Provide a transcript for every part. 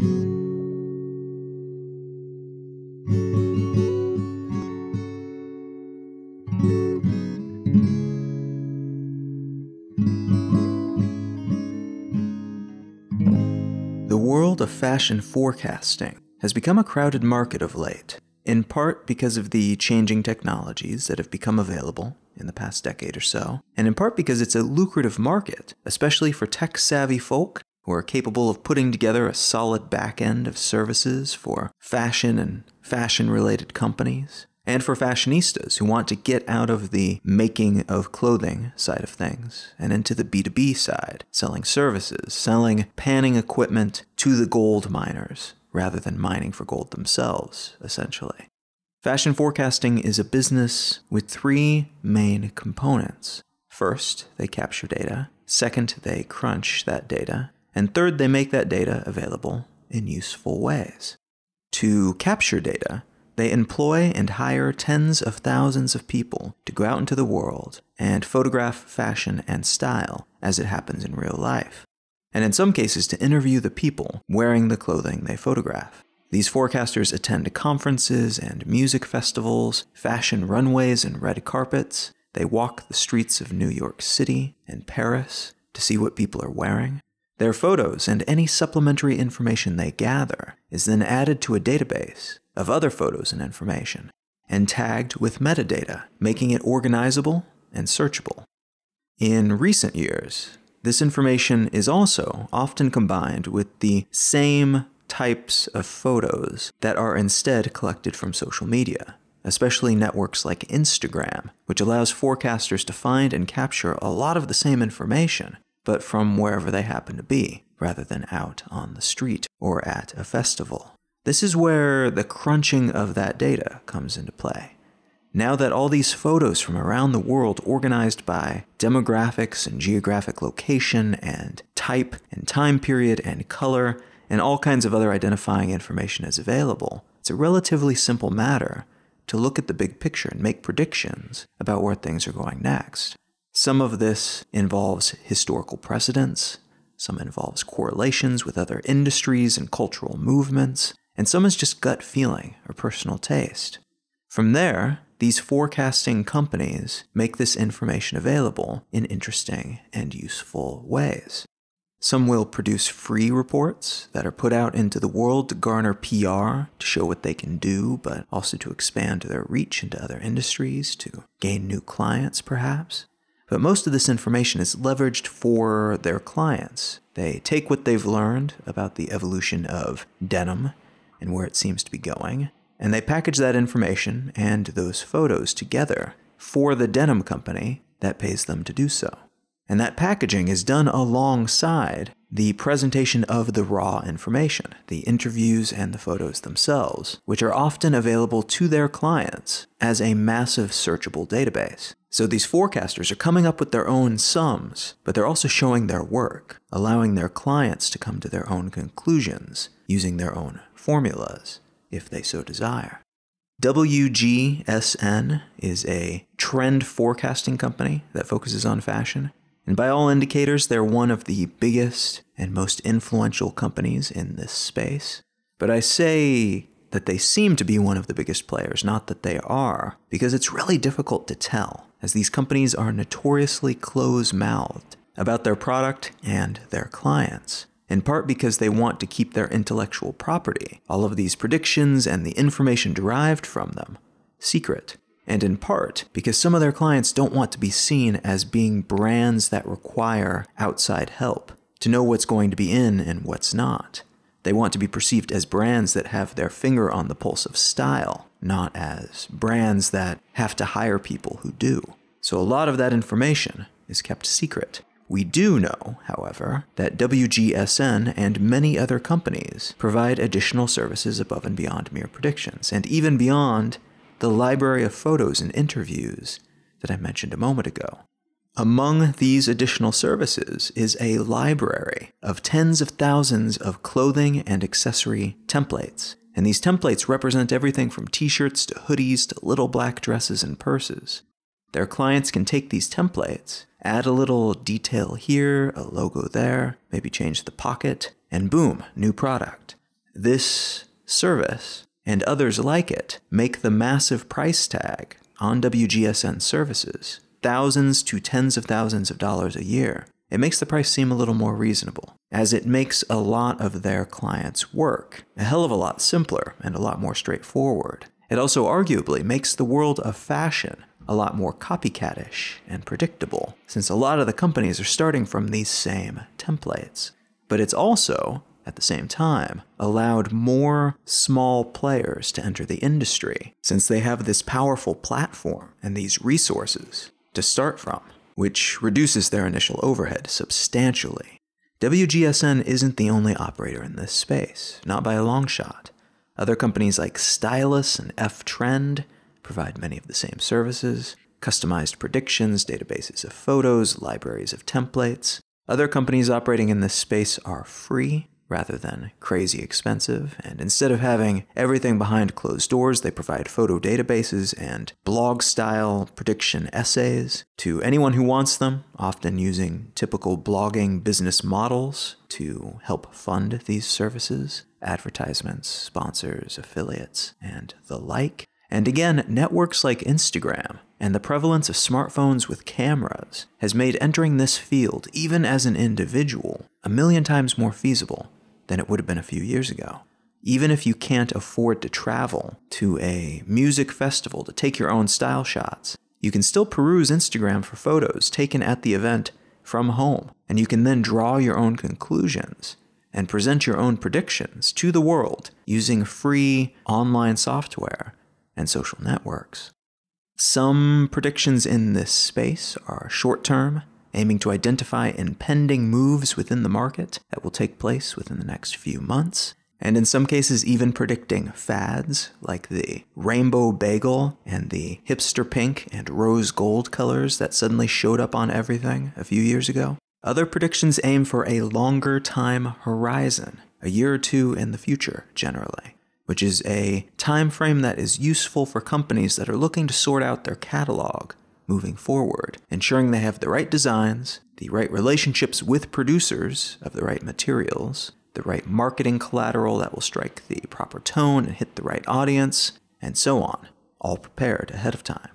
The world of fashion forecasting has become a crowded market of late, in part because of the changing technologies that have become available in the past decade or so, and in part because it's a lucrative market, especially for tech-savvy folk who are capable of putting together a solid back-end of services for fashion and fashion-related companies, and for fashionistas who want to get out of the making of clothing side of things and into the B2B side, selling services, selling panning equipment to the gold miners, rather than mining for gold themselves, essentially. Fashion forecasting is a business with three main components. First, they capture data. Second, they crunch that data. And third, they make that data available in useful ways. To capture data, they employ and hire tens of thousands of people to go out into the world and photograph fashion and style as it happens in real life, and in some cases to interview the people wearing the clothing they photograph. These forecasters attend conferences and music festivals, fashion runways and red carpets. They walk the streets of New York City and Paris to see what people are wearing. Their photos and any supplementary information they gather is then added to a database of other photos and information, and tagged with metadata, making it organizable and searchable. In recent years, this information is also often combined with the same types of photos that are instead collected from social media, especially networks like Instagram, which allows forecasters to find and capture a lot of the same information, but from wherever they happen to be, rather than out on the street or at a festival. This is where the crunching of that data comes into play. Now that all these photos from around the world, organized by demographics and geographic location and type and time period and color and all kinds of other identifying information is available, it's a relatively simple matter to look at the big picture and make predictions about where things are going next. Some of this involves historical precedents, some involves correlations with other industries and cultural movements, and some is just gut feeling or personal taste. From there, these forecasting companies make this information available in interesting and useful ways. Some will produce free reports that are put out into the world to garner PR, to show what they can do, but also to expand their reach into other industries, to gain new clients perhaps. But most of this information is leveraged for their clients. They take what they've learned about the evolution of denim and where it seems to be going, and they package that information and those photos together for the denim company that pays them to do so. And that packaging is done alongside the presentation of the raw information, the interviews and the photos themselves, which are often available to their clients as a massive searchable database. So these forecasters are coming up with their own sums, but they're also showing their work, allowing their clients to come to their own conclusions using their own formulas, if they so desire. WGSN is a trend forecasting company that focuses on fashion, and by all indicators, they're one of the biggest and most influential companies in this space. But I say that they seem to be one of the biggest players, not that they are, because it's really difficult to tell, as these companies are notoriously close-mouthed about their product and their clients, in part because they want to keep their intellectual property, all of these predictions and the information derived from them, secret, and in part because some of their clients don't want to be seen as being brands that require outside help to know what's going to be in and what's not. They want to be perceived as brands that have their finger on the pulse of style, not as brands that have to hire people who do. So a lot of that information is kept secret. We do know, however, that WGSN and many other companies provide additional services above and beyond mere predictions, and even beyond the library of photos and interviews that I mentioned a moment ago. Among these additional services is a library of tens of thousands of clothing and accessory templates, and these templates represent everything from t-shirts to hoodies to little black dresses and purses. Their clients can take these templates, add a little detail here, a logo there, maybe change the pocket, and boom, new product. This service, and others like it, make the massive price tag on WGSN services, thousands to tens of thousands of dollars a year. It makes the price seem a little more reasonable, as it makes a lot of their clients' work a hell of a lot simpler and a lot more straightforward. It also arguably makes the world of fashion a lot more copycatish and predictable, since a lot of the companies are starting from these same templates. But it's also, at the same time, allowed more small players to enter the industry, since they have this powerful platform and these resources to start from, which reduces their initial overhead substantially. WGSN isn't the only operator in this space, not by a long shot. Other companies like Stylus and F-Trend provide many of the same services: customized predictions, databases of photos, libraries of templates. Other companies operating in this space are free rather than crazy expensive, and instead of having everything behind closed doors, they provide photo databases and blog-style prediction essays to anyone who wants them, often using typical blogging business models to help fund these services: advertisements, sponsors, affiliates, and the like. And again, networks like Instagram and the prevalence of smartphones with cameras has made entering this field, even as an individual, a million times more feasible than it would have been a few years ago. Even if you can't afford to travel to a music festival to take your own style shots, you can still peruse Instagram for photos taken at the event from home, and you can then draw your own conclusions and present your own predictions to the world using free online software and social networks. Some predictions in this space are short-term, aiming to identify impending moves within the market that will take place within the next few months, and in some cases even predicting fads like the rainbow bagel and the hipster pink and rose gold colors that suddenly showed up on everything a few years ago. Other predictions aim for a longer time horizon, a year or two in the future generally, which is a time frame that is useful for companies that are looking to sort out their catalog moving forward, ensuring they have the right designs, the right relationships with producers of the right materials, the right marketing collateral that will strike the proper tone and hit the right audience, and so on, all prepared ahead of time.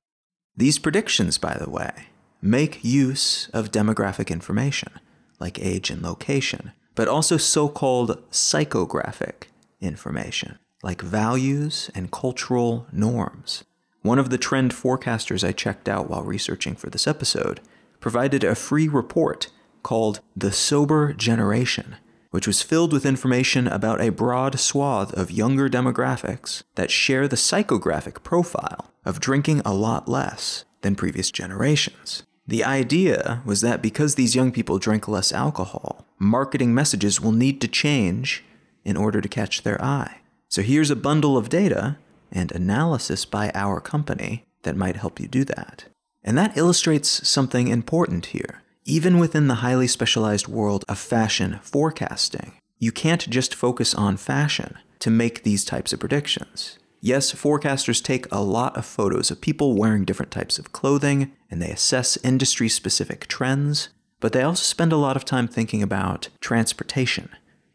These predictions, by the way, make use of demographic information, like age and location, but also so-called psychographic information, like values and cultural norms. One of the trend forecasters I checked out while researching for this episode provided a free report called The Sober Generation, which was filled with information about a broad swath of younger demographics that share the psychographic profile of drinking a lot less than previous generations. The idea was that because these young people drink less alcohol, marketing messages will need to change in order to catch their eye. So here's a bundle of data and analysis by our company that might help you do that. And that illustrates something important here. Even within the highly specialized world of fashion forecasting, you can't just focus on fashion to make these types of predictions. Yes, forecasters take a lot of photos of people wearing different types of clothing, and they assess industry-specific trends, but they also spend a lot of time thinking about transportation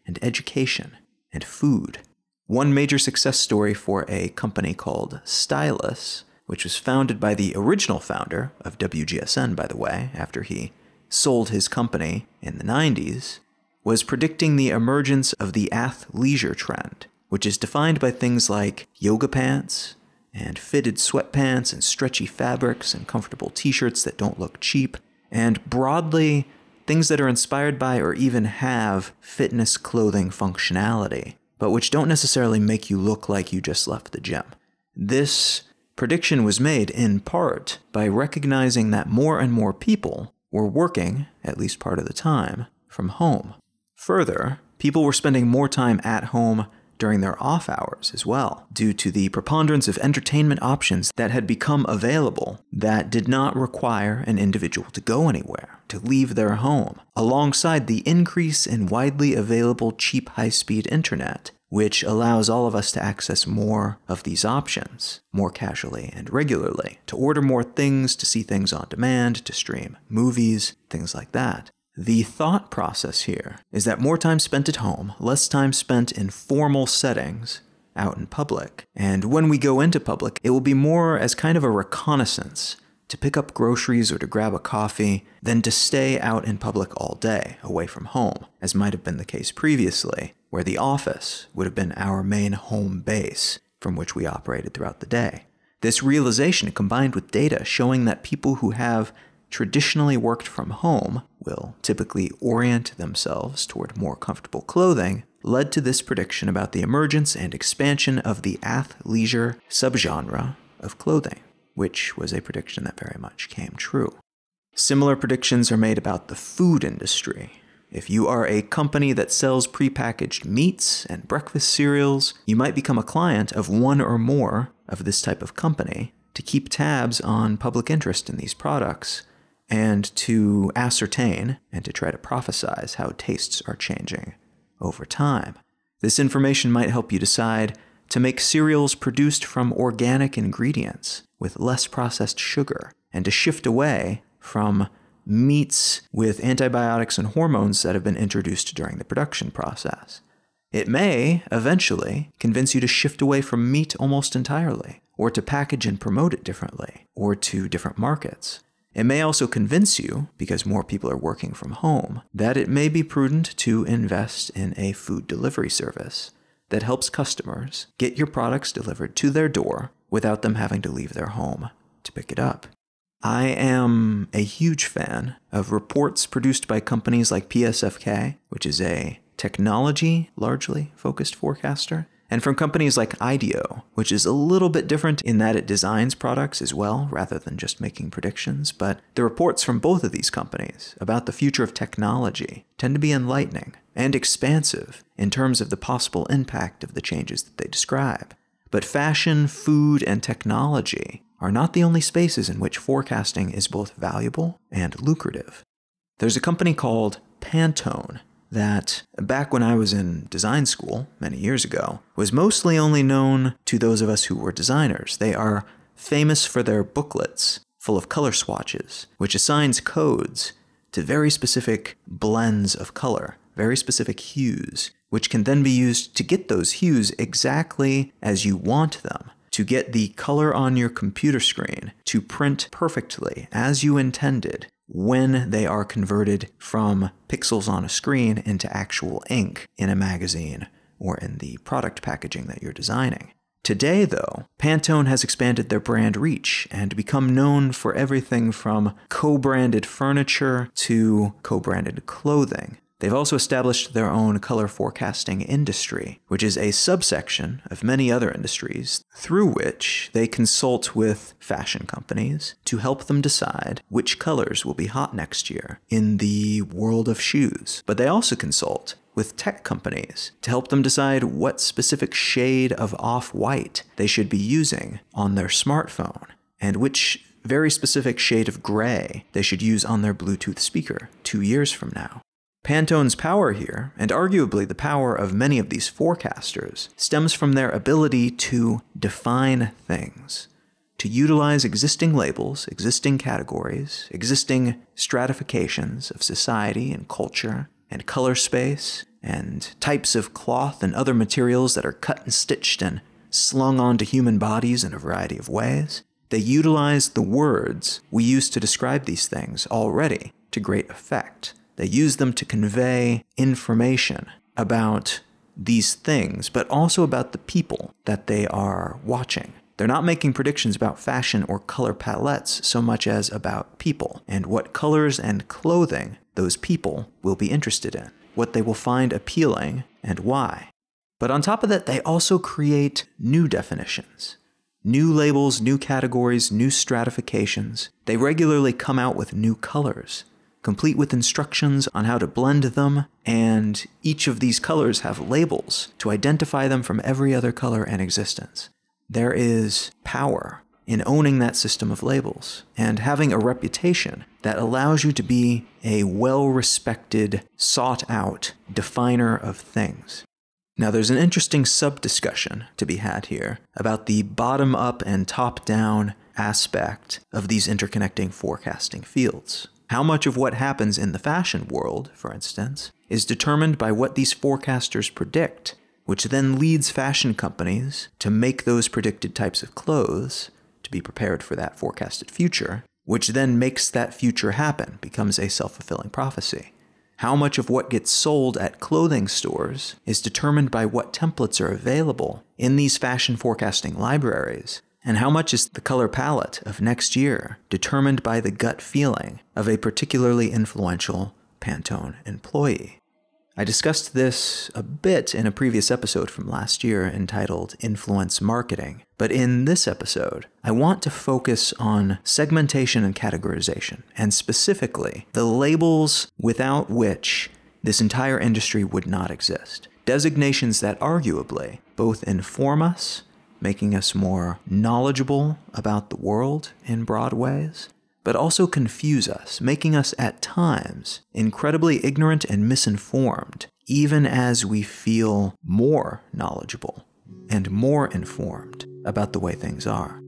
and education and food. One major success story for a company called Stylus, which was founded by the original founder of WGSN, by the way, after he sold his company in the 90s, was predicting the emergence of the athleisure trend, which is defined by things like yoga pants and fitted sweatpants and stretchy fabrics and comfortable t-shirts that don't look cheap, and broadly, things that are inspired by or even have fitness clothing functionality, but which don't necessarily make you look like you just left the gym. This prediction was made in part by recognizing that more and more people were working, at least part of the time, from home. Further, people were spending more time at home during their off hours as well, due to the preponderance of entertainment options that had become available that did not require an individual to go anywhere, to leave their home, alongside the increase in widely available cheap high-speed internet, which allows all of us to access more of these options, more casually and regularly, to order more things, to see things on demand, to stream movies, things like that. The thought process here is that more time spent at home, less time spent in formal settings out in public. And when we go into public, it will be more as kind of a reconnaissance to pick up groceries or to grab a coffee than to stay out in public all day, away from home, as might have been the case previously, where the office would have been our main home base from which we operated throughout the day. This realization, combined with data showing that people who have traditionally worked from home will typically orient themselves toward more comfortable clothing, led to this prediction about the emergence and expansion of the athleisure subgenre of clothing, which was a prediction that very much came true. Similar predictions are made about the food industry. If you are a company that sells prepackaged meats and breakfast cereals, you might become a client of one or more of this type of company to keep tabs on public interest in these products and to ascertain and to try to prophesize how tastes are changing over time. This information might help you decide to make cereals produced from organic ingredients with less processed sugar and to shift away from meats with antibiotics and hormones that have been introduced during the production process. It may eventually convince you to shift away from meat almost entirely, or to package and promote it differently, or to different markets. It may also convince you, because more people are working from home, that it may be prudent to invest in a food delivery service that helps customers get your products delivered to their door without them having to leave their home to pick it up. I am a huge fan of reports produced by companies like PSFK, which is a technology largely focused forecaster, and from companies like IDEO, which is a little bit different in that it designs products as well, rather than just making predictions. But the reports from both of these companies about the future of technology tend to be enlightening and expansive in terms of the possible impact of the changes that they describe. But fashion, food, and technology are not the only spaces in which forecasting is both valuable and lucrative. There's a company called Pantone that, back when I was in design school many years ago, was mostly only known to those of us who were designers. They are famous for their booklets full of color swatches, which assigns codes to very specific blends of color, very specific hues, which can then be used to get those hues exactly as you want them, to get the color on your computer screen to print perfectly as you intended when they are converted from pixels on a screen into actual ink in a magazine or in the product packaging that you're designing. Today, though, Pantone has expanded their brand reach and become known for everything from co-branded furniture to co-branded clothing. They've also established their own color forecasting industry, which is a subsection of many other industries through which they consult with fashion companies to help them decide which colors will be hot next year in the world of shoes. But they also consult with tech companies to help them decide what specific shade of off-white they should be using on their smartphone and which very specific shade of gray they should use on their Bluetooth speaker 2 years from now. Pantone's power here, and arguably the power of many of these forecasters, stems from their ability to define things, to utilize existing labels, existing categories, existing stratifications of society and culture and color space and types of cloth and other materials that are cut and stitched and slung onto human bodies in a variety of ways. They utilize the words we use to describe these things already to great effect. They use them to convey information about these things, but also about the people that they are watching. They're not making predictions about fashion or color palettes so much as about people and what colors and clothing those people will be interested in, what they will find appealing and why. But on top of that, they also create new definitions, new labels, new categories, new stratifications. They regularly come out with new colors, complete with instructions on how to blend them, and each of these colors have labels to identify them from every other color in existence. There is power in owning that system of labels and having a reputation that allows you to be a well-respected, sought-out definer of things. Now, there's an interesting sub-discussion to be had here about the bottom-up and top-down aspect of these interconnecting forecasting fields. How much of what happens in the fashion world, for instance, is determined by what these forecasters predict, which then leads fashion companies to make those predicted types of clothes to be prepared for that forecasted future, which then makes that future happen, becomes a self-fulfilling prophecy. How much of what gets sold at clothing stores is determined by what templates are available in these fashion forecasting libraries, and how much is the color palette of next year determined by the gut feeling of a particularly influential Pantone employee. I discussed this a bit in a previous episode from last year entitled Influence Marketing, but in this episode, I want to focus on segmentation and categorization, and specifically the labels without which this entire industry would not exist. Designations that arguably both inform us, making us more knowledgeable about the world in broad ways, but also confuse us, making us at times incredibly ignorant and misinformed, even as we feel more knowledgeable and more informed about the way things are.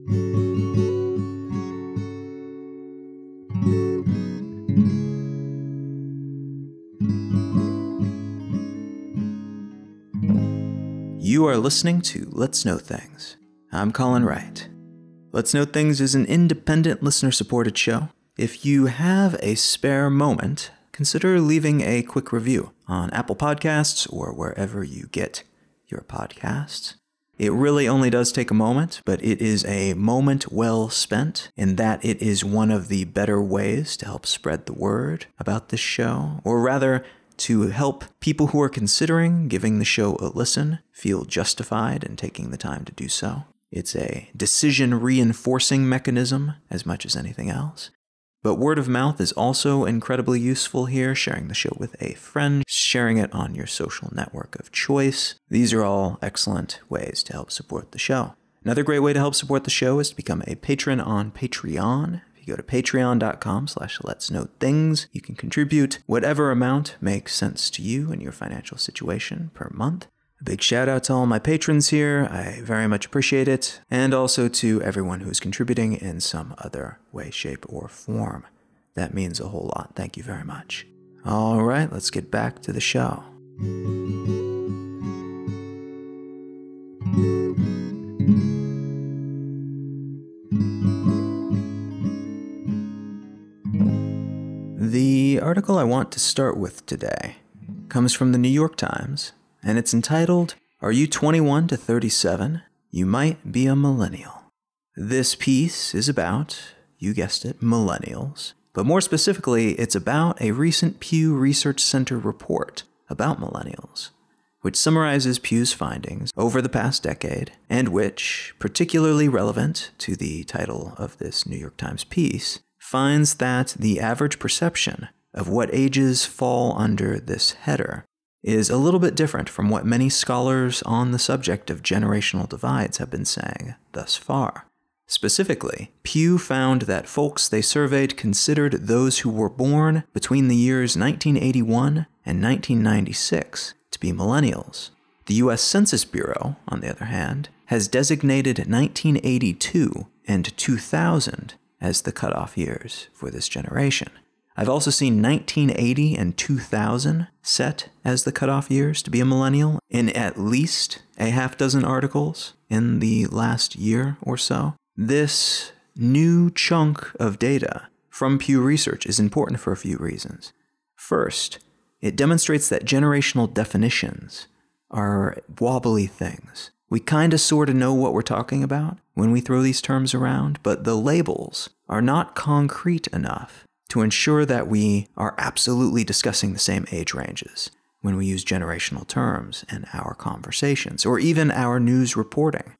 You are listening to Let's Know Things. I'm Colin Wright. Let's Know Things is an independent listener-supported show. If you have a spare moment, consider leaving a quick review on Apple Podcasts or wherever you get your podcasts. It really only does take a moment, but it is a moment well spent in that it is one of the better ways to help spread the word about this show, or rather, to help people who are considering giving the show a listen feel justified in taking the time to do so. It's a decision-reinforcing mechanism as much as anything else. But word of mouth is also incredibly useful here, sharing the show with a friend, sharing it on your social network of choice. These are all excellent ways to help support the show. Another great way to help support the show is to become a patron on Patreon. If you go to patreon.com/letsknowthings, you can contribute whatever amount makes sense to you and your financial situation per month. A big shout out to all my patrons here. I very much appreciate it. And also to everyone who is contributing in some other way, shape, or form. That means a whole lot. Thank you very much. All right, let's get back to the show. The article I want to start with today comes from the New York Times, and it's entitled, "Are You 21 to 37? You Might Be a Millennial." This piece is about, you guessed it, millennials. But more specifically, it's about a recent Pew Research Center report about millennials, which summarizes Pew's findings over the past decade, and which, particularly relevant to the title of this New York Times piece, finds that the average perception of what ages fall under this header is a little bit different from what many scholars on the subject of generational divides have been saying thus far. Specifically, Pew found that folks they surveyed considered those who were born between the years 1981 and 1996 to be millennials. The U.S. Census Bureau, on the other hand, has designated 1982 and 2000 as the cutoff years for this generation. I've also seen 1980 and 2000 set as the cutoff years to be a millennial in at least a half dozen articles in the last year or so. This new chunk of data from Pew Research is important for a few reasons. First, it demonstrates that generational definitions are wobbly things. We kinda sorta know what we're talking about when we throw these terms around, but the labels are not concrete enough to ensure that we are absolutely discussing the same age ranges when we use generational terms in our conversations, or even our news reporting.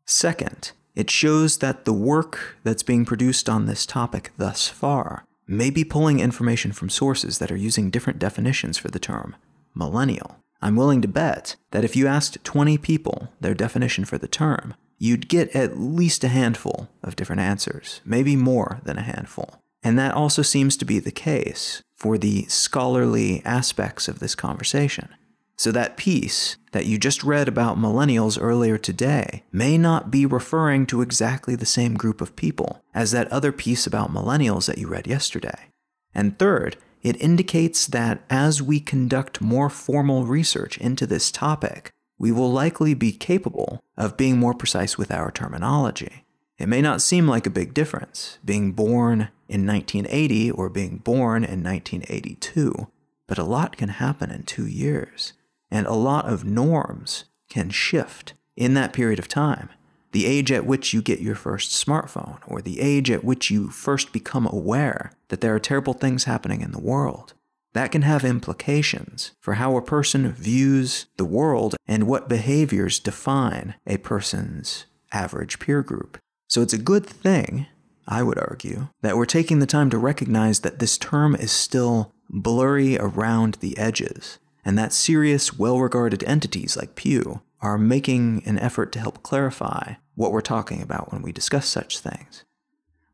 Second, it shows that the work that's being produced on this topic thus far may be pulling information from sources that are using different definitions for the term millennial. I'm willing to bet that if you asked 20 people their definition for the term, you'd get at least a handful of different answers, maybe more than a handful. And that also seems to be the case for the scholarly aspects of this conversation. So that piece that you just read about millennials earlier today may not be referring to exactly the same group of people as that other piece about millennials that you read yesterday. And third, it indicates that as we conduct more formal research into this topic, we will likely be capable of being more precise with our terminology. It may not seem like a big difference, being born in 1980 or being born in 1982, but a lot can happen in 2 years, and a lot of norms can shift in that period of time. The age at which you get your first smartphone, or the age at which you first become aware that there are terrible things happening in the world. That can have implications for how a person views the world and what behaviors define a person's average peer group. So it's a good thing, I would argue, that we're taking the time to recognize that this term is still blurry around the edges, and that serious, well-regarded entities like Pew are making an effort to help clarify what we're talking about when we discuss such things.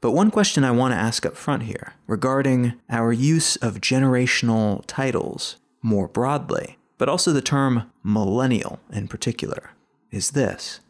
But one question I want to ask up front here, regarding our use of generational titles more broadly, but also the term millennial in particular, is this: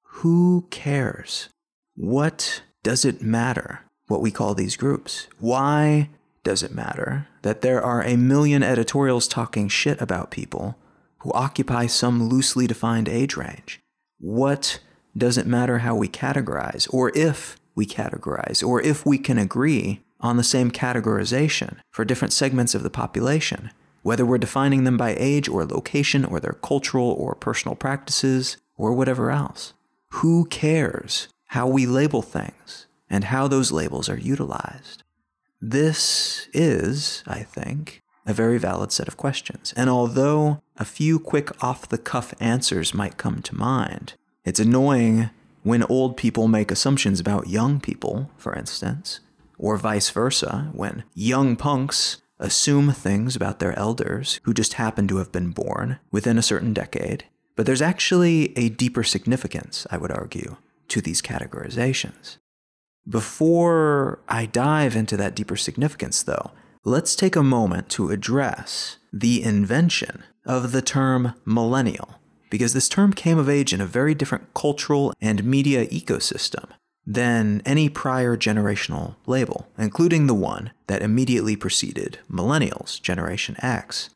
who cares? What does it matter what we call these groups? Why does it matter that there are a million editorials talking shit about people who occupy some loosely defined age range? What does it matter how we categorize, or if we categorize, or if we can agree on the same categorization for different segments of the population, whether we're defining them by age or location or their cultural or personal practices or whatever else? Who cares how we label things and how those labels are utilized? This is, I think, a very valid set of questions. And although a few quick off-the-cuff answers might come to mind, it's annoying when old people make assumptions about young people, for instance, or vice versa, when young punks assume things about their elders who just happen to have been born within a certain decade. But there's actually a deeper significance, I would argue, to these categorizations. Before I dive into that deeper significance, though, let's take a moment to address the invention of the term millennial, because this term came of age in a very different cultural and media ecosystem than any prior generational label, including the one that immediately preceded millennials, Generation X.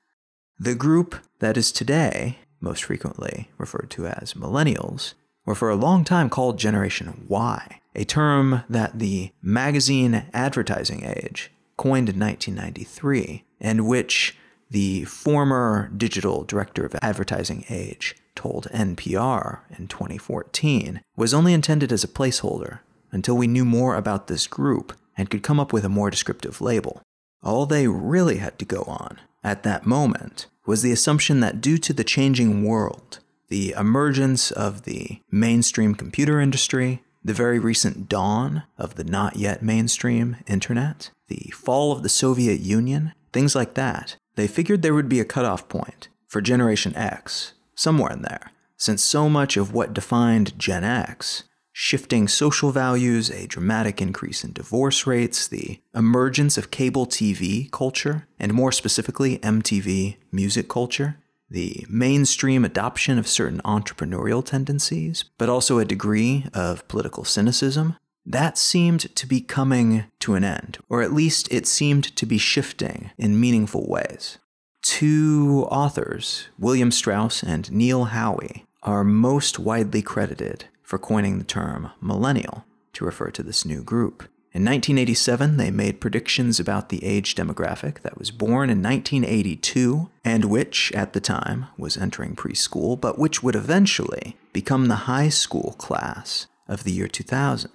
The group that is today most frequently referred to as millennials were for a long time called Generation Y, a term that the magazine advertising age coined in 1993, and which the former digital director of advertising age told NPR in 2014 was only intended as a placeholder until we knew more about this group and could come up with a more descriptive label. All they really had to go on at that moment was the assumption that due to the changing world, the emergence of the mainstream computer industry, the very recent dawn of the not yet mainstream internet, the fall of the Soviet Union, things like that, they figured there would be a cutoff point for Generation X, somewhere in there, since so much of what defined Gen X, shifting social values, a dramatic increase in divorce rates, the emergence of cable TV culture, and more specifically MTV music culture, the mainstream adoption of certain entrepreneurial tendencies, but also a degree of political cynicism, that seemed to be coming to an end, or at least it seemed to be shifting in meaningful ways. Two authors, William Strauss and Neil Howie, are most widely credited for coining the term millennial to refer to this new group. In 1987, they made predictions about the age demographic that was born in 1982 and which, at the time, was entering preschool, but which would eventually become the high school class of the year 2000.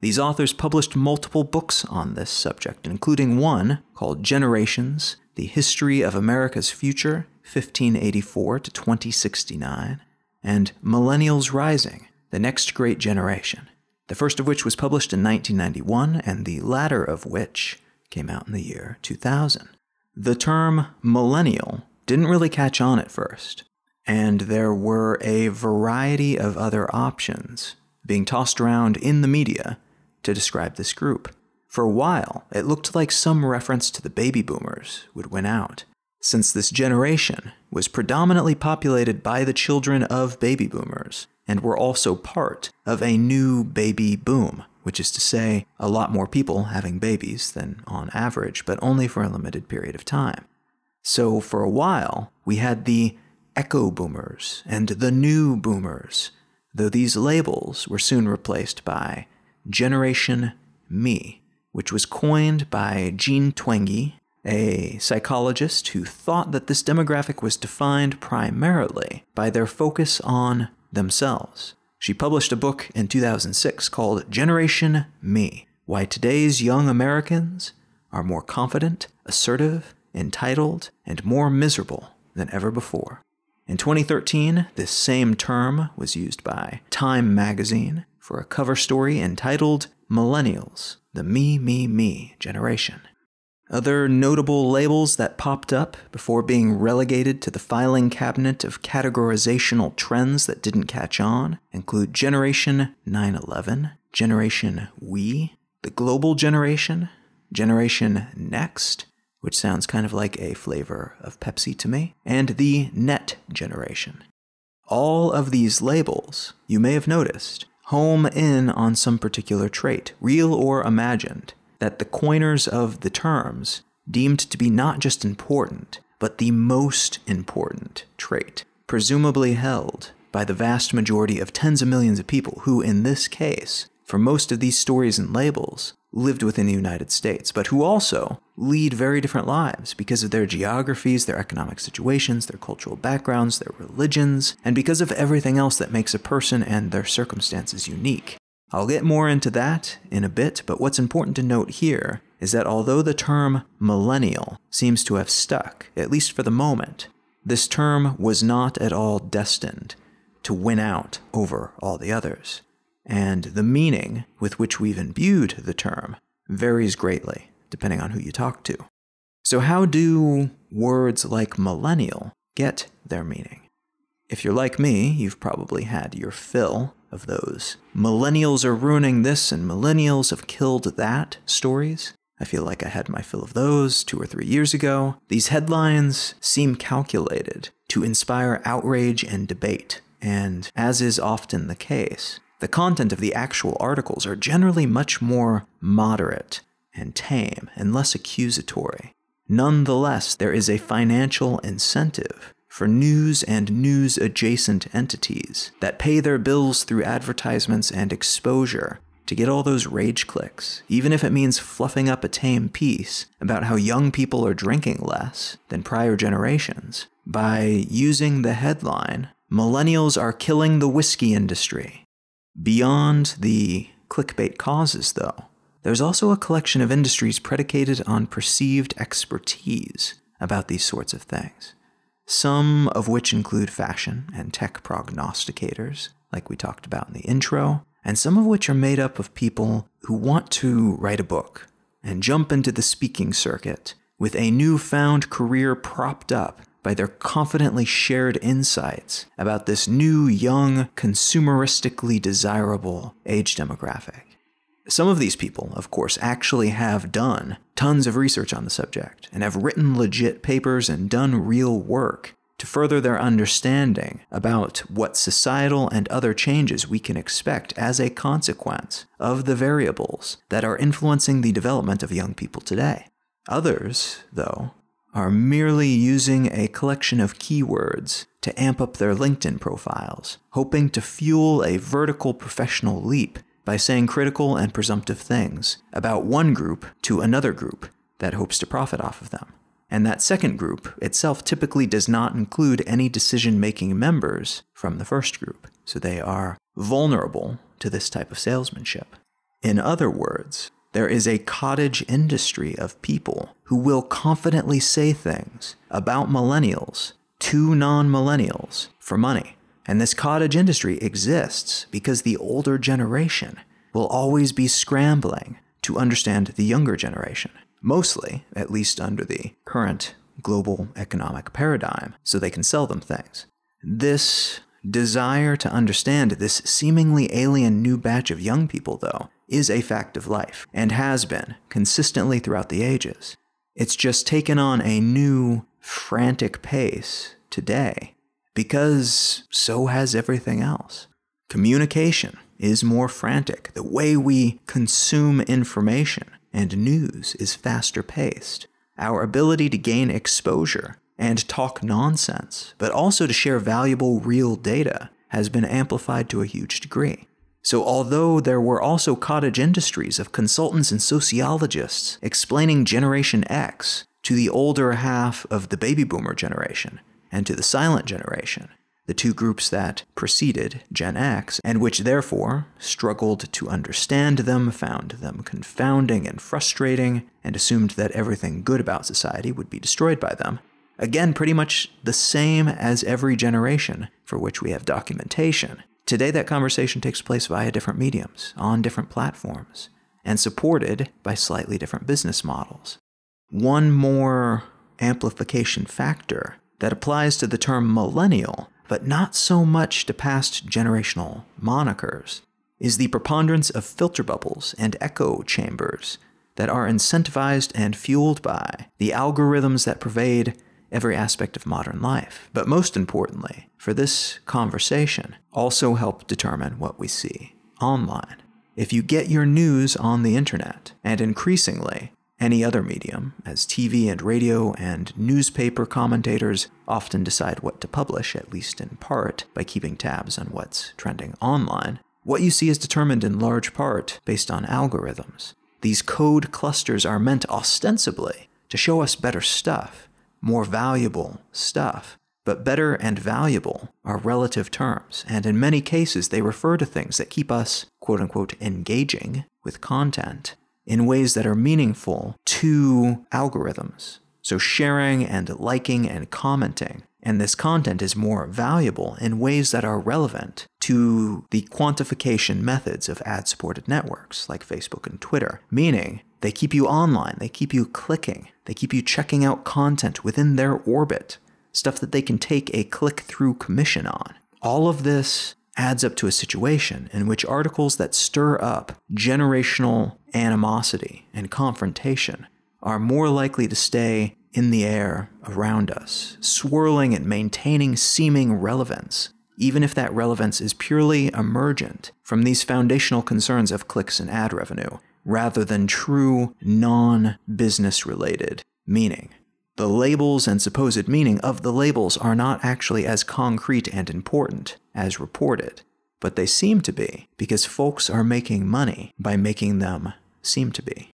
These authors published multiple books on this subject, including one called Generations: The History of America's Future, 1584 to 2069, and Millennials Rising: The Next Great Generation, the first of which was published in 1991, and the latter of which came out in the year 2000. The term millennial didn't really catch on at first, and there were a variety of other options being tossed around in the media to describe this group. For a while, it looked like some reference to the baby boomers would win out, since this generation was predominantly populated by the children of baby boomers, and were also part of a new baby boom which is to say, a lot more people having babies than on average, but only for a limited period of time. So for a while, we had the echo boomers and the new boomers, though these labels were soon replaced by Generation Me, which was coined by Jean Twenge, a psychologist who thought that this demographic was defined primarily by their focus on themselves. She published a book in 2006 called Generation Me: Why Today's Young Americans Are More Confident, Assertive, Entitled, and More Miserable Than Ever Before. In 2013, this same term was used by Time magazine for a cover story entitled Millennials, the Me generation. Other notable labels that popped up before being relegated to the filing cabinet of categorizational trends that didn't catch on include Generation 9/11, Generation We, the Global Generation, Generation Next, which sounds kind of like a flavor of Pepsi to me, and the Net Generation. All of these labels, you may have noticed, home in on some particular trait, real or imagined, that the coiners of the terms deemed to be not just important, but the most important trait, presumably held by the vast majority of tens of millions of people who, in this case, for most of these stories and labels, lived within the United States, but who also lead very different lives because of their geographies, their economic situations, their cultural backgrounds, their religions, and because of everything else that makes a person and their circumstances unique. I'll get more into that in a bit, but what's important to note here is that although the term millennial seems to have stuck, at least for the moment, this term was not at all destined to win out over all the others. And the meaning with which we've imbued the term varies greatly, depending on who you talk to. So how do words like millennial get their meaning? If you're like me, you've probably had your fill of those millennials are ruining this and millennials have killed that stories. I feel like I had my fill of those 2 or 3 years ago. These headlines seem calculated to inspire outrage and debate, and as is often the case, the content of the actual articles are generally much more moderate and tame and less accusatory. Nonetheless, there is a financial incentive for news and news-adjacent entities that pay their bills through advertisements and exposure to get all those rage clicks, even if it means fluffing up a tame piece about how young people are drinking less than prior generations by using the headline, "Millennials are killing the whiskey industry." Beyond the clickbait causes, though, there's also a collection of industries predicated on perceived expertise about these sorts of things. Some of which include fashion and tech prognosticators, like we talked about in the intro, and some of which are made up of people who want to write a book and jump into the speaking circuit with a newfound career propped up by their confidently shared insights about this new, young, consumeristically desirable age demographic. Some of these people, of course, actually have done tons of research on the subject and have written legit papers and done real work to further their understanding about what societal and other changes we can expect as a consequence of the variables that are influencing the development of young people today. Others, though, are merely using a collection of keywords to amp up their LinkedIn profiles, hoping to fuel a vertical professional leap by saying critical and presumptive things about one group to another group that hopes to profit off of them. And that second group itself typically does not include any decision-making members from the first group, so they are vulnerable to this type of salesmanship. In other words, there is a cottage industry of people who will confidently say things about millennials to non-millennials for money. And this cottage industry exists because the older generation will always be scrambling to understand the younger generation, mostly, at least under the current global economic paradigm, so they can sell them things. This desire to understand this seemingly alien new batch of young people, though, is a fact of life, and has been consistently throughout the ages. It's just taken on a new, frantic pace today, because so has everything else. Communication is more frantic. The way we consume information and news is faster paced. Our ability to gain exposure and talk nonsense, but also to share valuable real data, has been amplified to a huge degree. So although there were also cottage industries of consultants and sociologists explaining Generation X to the older half of the baby boomer generation and to the silent generation, the two groups that preceded Gen X, and which therefore struggled to understand them, found them confounding and frustrating, and assumed that everything good about society would be destroyed by them. Again, pretty much the same as every generation for which we have documentation. Today, that conversation takes place via different mediums, on different platforms, and supported by slightly different business models. One more amplification factor that applies to the term millennial, but not so much to past generational monikers, is the preponderance of filter bubbles and echo chambers that are incentivized and fueled by the algorithms that pervade every aspect of modern life, but most importantly, for this conversation, also help determine what we see online. If you get your news on the internet, and increasingly any other medium, as TV and radio and newspaper commentators often decide what to publish, at least in part, by keeping tabs on what's trending online, what you see is determined in large part based on algorithms. These code clusters are meant ostensibly to show us better stuff, more valuable stuff. But better and valuable are relative terms, and in many cases they refer to things that keep us, quote-unquote, engaging with content in ways that are meaningful to algorithms. So sharing and liking and commenting, and this content is more valuable in ways that are relevant to the quantification methods of ad-supported networks like Facebook and Twitter, meaning they keep you online, they keep you clicking, they keep you checking out content within their orbit, stuff that they can take a click-through commission on. All of this adds up to a situation in which articles that stir up generational animosity and confrontation are more likely to stay in the air around us, swirling and maintaining seeming relevance, even if that relevance is purely emergent from these foundational concerns of clicks and ad revenue, rather than true non-business related meaning. The labels and supposed meaning of the labels are not actually as concrete and important as reported, but they seem to be because folks are making money by making them seem to be.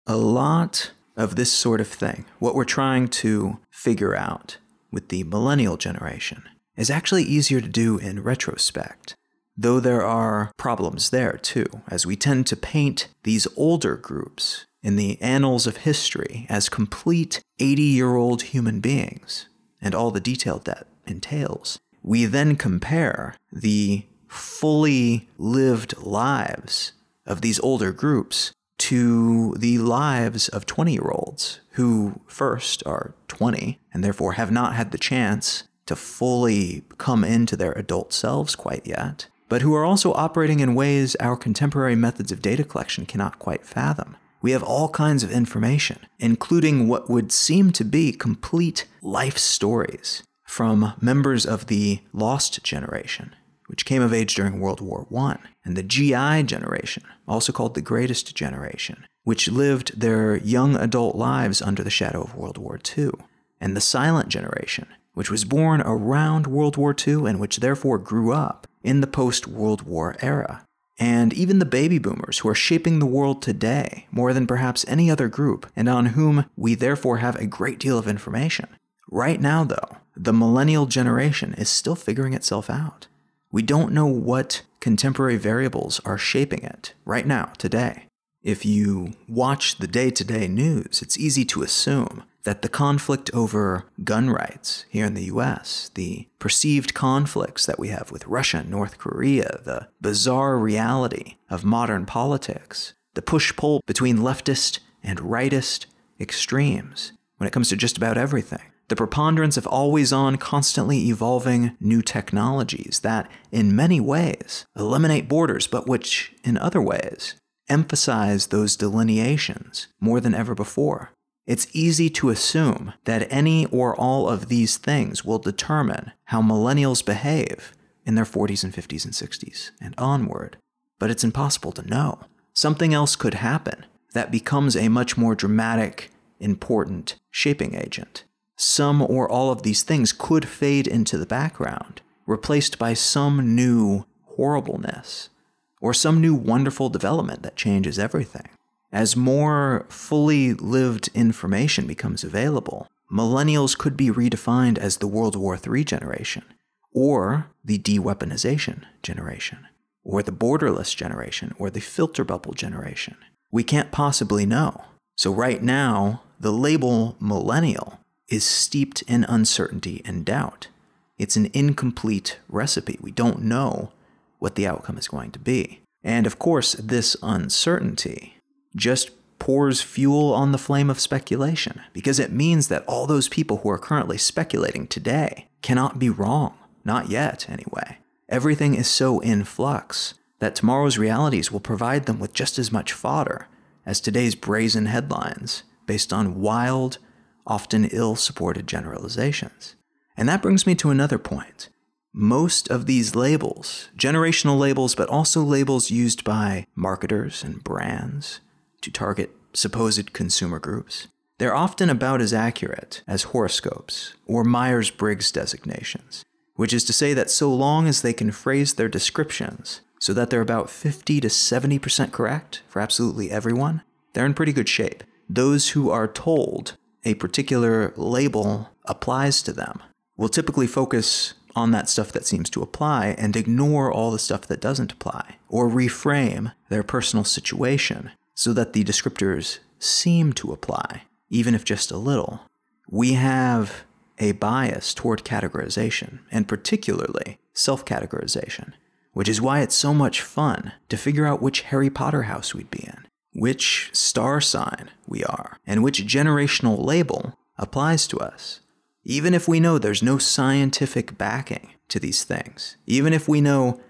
A lot of this sort of thing, what we're trying to figure out with the millennial generation, is actually easier to do in retrospect, though there are problems there too, as we tend to paint these older groups in the annals of history as complete 80-year-old human beings, and all the detail that entails. We then compare the fully lived lives of these older groups to the lives of 20-year-olds who first are 20 and therefore have not had the chance to fully come into their adult selves quite yet, but who are also operating in ways our contemporary methods of data collection cannot quite fathom. We have all kinds of information, including what would seem to be complete life stories from members of the Lost Generation, which came of age during World War I, and the GI generation, also called the Greatest Generation, which lived their young adult lives under the shadow of World War II, and the Silent Generation, which was born around World War II and which therefore grew up in the post-World War era. And even the baby boomers who are shaping the world today more than perhaps any other group, and on whom we therefore have a great deal of information. Right now, though, the millennial generation is still figuring itself out. We don't know what contemporary variables are shaping it right now, today. If you watch the day-to-day news, it's easy to assume that the conflict over gun rights here in the US, the perceived conflicts that we have with Russia and North Korea, the bizarre reality of modern politics, the push-pull between leftist and rightist extremes when it comes to just about everything, the preponderance of always-on, constantly evolving new technologies that, in many ways, eliminate borders, but which, in other ways, emphasize those delineations more than ever before. It's easy to assume that any or all of these things will determine how millennials behave in their 40s and 50s and 60s and onward. But it's impossible to know. Something else could happen that becomes a much more dramatic, important shaping agent. Some or all of these things could fade into the background, replaced by some new horribleness, or some new wonderful development that changes everything. As more fully lived information becomes available, millennials could be redefined as the World War III generation, or the de-weaponization generation, or the borderless generation, or the filter bubble generation. We can't possibly know. So right now, the label millennial is steeped in uncertainty and doubt. It's an incomplete recipe. We don't know what the outcome is going to be. And of course, this uncertainty just pours fuel on the flame of speculation, because it means that all those people who are currently speculating today cannot be wrong. Not yet, anyway. Everything is so in flux that tomorrow's realities will provide them with just as much fodder as today's brazen headlines based on wild, often ill-supported generalizations. And that brings me to another point. Most of these labels, generational labels, but also labels used by marketers and brands to target supposed consumer groups, they're often about as accurate as horoscopes or Myers-Briggs designations, which is to say that so long as they can phrase their descriptions so that they're about 50 to 70% correct for absolutely everyone, they're in pretty good shape. Those who are told a particular label applies to them will typically focus on that stuff that seems to apply and ignore all the stuff that doesn't apply, or reframe their personal situation so that the descriptors seem to apply, even if just a little. We have a bias toward categorization, and particularly self-categorization, which is why it's so much fun to figure out which Harry Potter house we'd be in, which star sign we are, and which generational label applies to us. Even if we know there's no scientific backing to these things, even if we know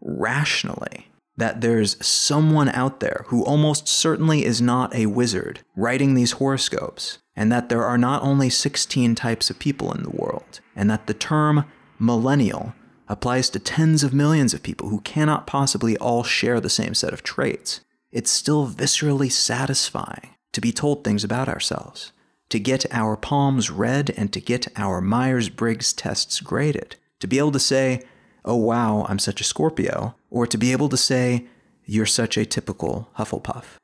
rationally that there's someone out there who almost certainly is not a wizard writing these horoscopes, and that there are not only 16 types of people in the world, and that the term millennial applies to tens of millions of people who cannot possibly all share the same set of traits, it's still viscerally satisfying to be told things about ourselves, to get our palms read and to get our Myers-Briggs tests graded, to be able to say, oh wow, I'm such a Scorpio, or to be able to say, you're such a typical Hufflepuff.